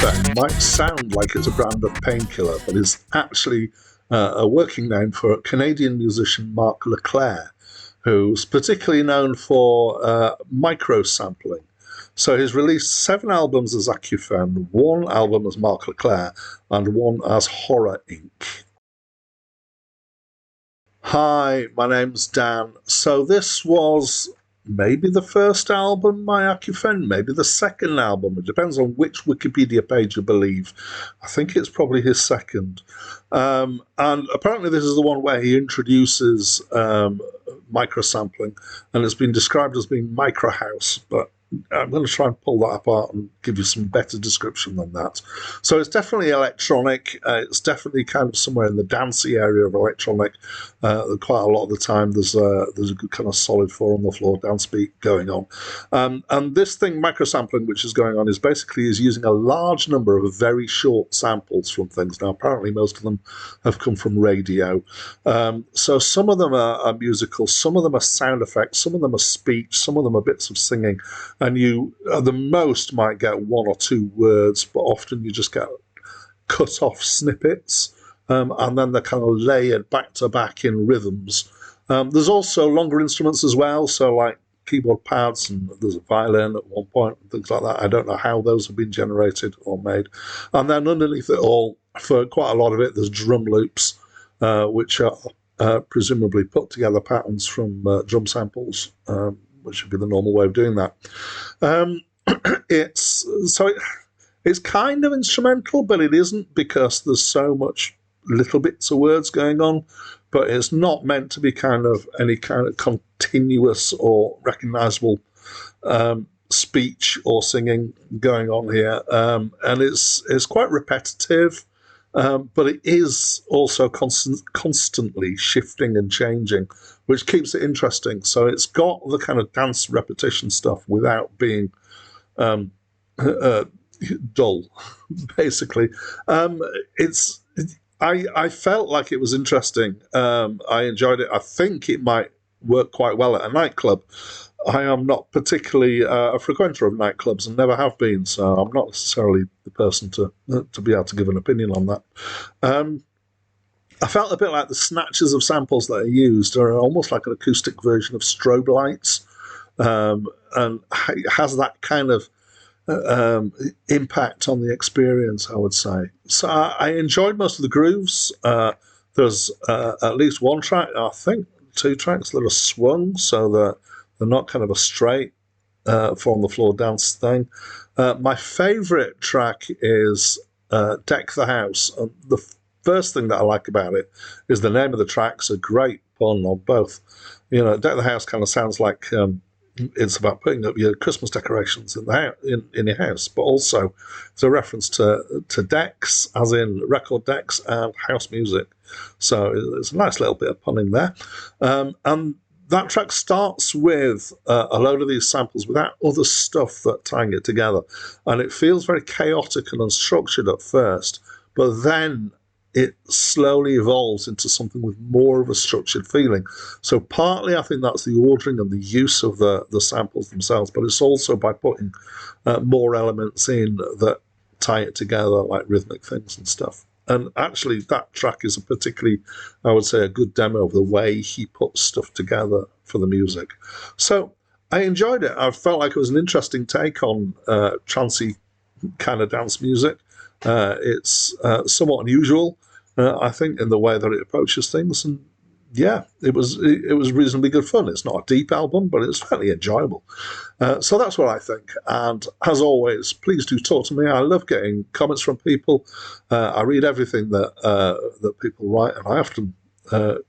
Akufen might sound like it's a brand of painkiller, but is actually a working name for Canadian musician Mark Leclerc, who's particularly known for micro-sampling. So he's released 7 albums as Akufen, 1 album as Mark Leclerc, and 1 as Horror Inc. Hi, my name's Dan. So this was maybe the first album by Akufen, maybe the second album. It depends on which Wikipedia page you believe. I think it's probably his second. And apparently this is the one where he introduces microsampling, and it's been described as being micro house, but I'm going to try and pull that apart and give you some better description than that. So it's definitely electronic. It's definitely kind of somewhere in the Dancy area of electronic. Quite a lot of the time there's a good kind of solid 4 on the floor dance beat going on. And this thing, microsampling, which is going on, is basically using a large number of very short samples from things. Now, apparently most of them have come from radio. So some of them are musical, some of them are sound effects, some of them are speech, some of them are bits of singing. And you, at the most, might get 1 or 2 words, but often you just get cut-off snippets, and then they're kind of layered back-to-back in rhythms. There's also longer instruments as well, so like keyboard pads, and there's a violin at one point, and things like that. I don't know how those have been generated or made. And then underneath it all, for quite a lot of it, there's drum loops, which are presumably put-together patterns from drum samples, which would be the normal way of doing that. It's kind of instrumental, but it isn't, because there's so much little bits of words going on. But it's not meant to be kind of any kind of continuous or recognizable speech or singing going on here. And it's quite repetitive. But it is also constantly shifting and changing, which keeps it interesting. So it's got the kind of dance repetition stuff without being dull, basically. I felt like it was interesting. I enjoyed it. I think it might work quite well at a nightclub. I am not particularly a frequenter of nightclubs and never have been, so I'm not necessarily the person to be able to give an opinion on that. I felt a bit like the snatches of samples that are used are almost like an acoustic version of strobe lights, and it has that kind of impact on the experience, I would say. So I enjoyed most of the grooves. There's at least 1 track, I think 2 tracks that are swung, so that they're not kind of a straight 4 on the floor dance thing. My favourite track is Deck the House. And the first thing that I like about it is the name of the track's a great pun on both. You know, Deck the House kind of sounds like it's about putting up your Christmas decorations in your house, but also it's a reference to decks, as in record decks, and house music. So it's a nice little bit of punning there. And that track starts with a load of these samples without other stuff that tying it together. And it feels very chaotic and unstructured at first, but then it slowly evolves into something with more of a structured feeling. So partly I think that's the ordering and the use of the samples themselves, but it's also by putting more elements in that tie it together, like rhythmic things and stuff. And actually, that track is a particularly, I would say, a good demo of the way he puts stuff together for the music. So I enjoyed it. I felt like it was an interesting take on trancey kind of dance music. It's somewhat unusual, I think, in the way that it approaches things. And yeah, it was reasonably good fun. It's not a deep album, but it's fairly enjoyable. So that's what I think. And as always, please do talk to me. I love getting comments from people. I read everything that people write, and I often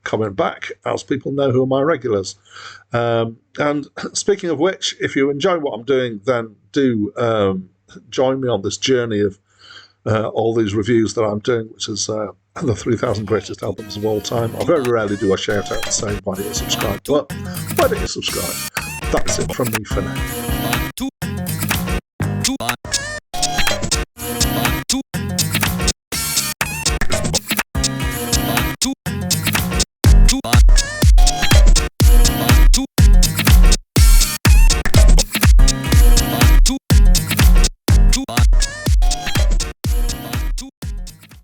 comment back, as people know who are my regulars. And speaking of which, if you enjoy what I'm doing, then do join me on this journey of all these reviews that I'm doing, which is the 3,000 greatest albums of all time. I very rarely do a shout out and say why don't you subscribe, but why don't you subscribe? That's it from me for now.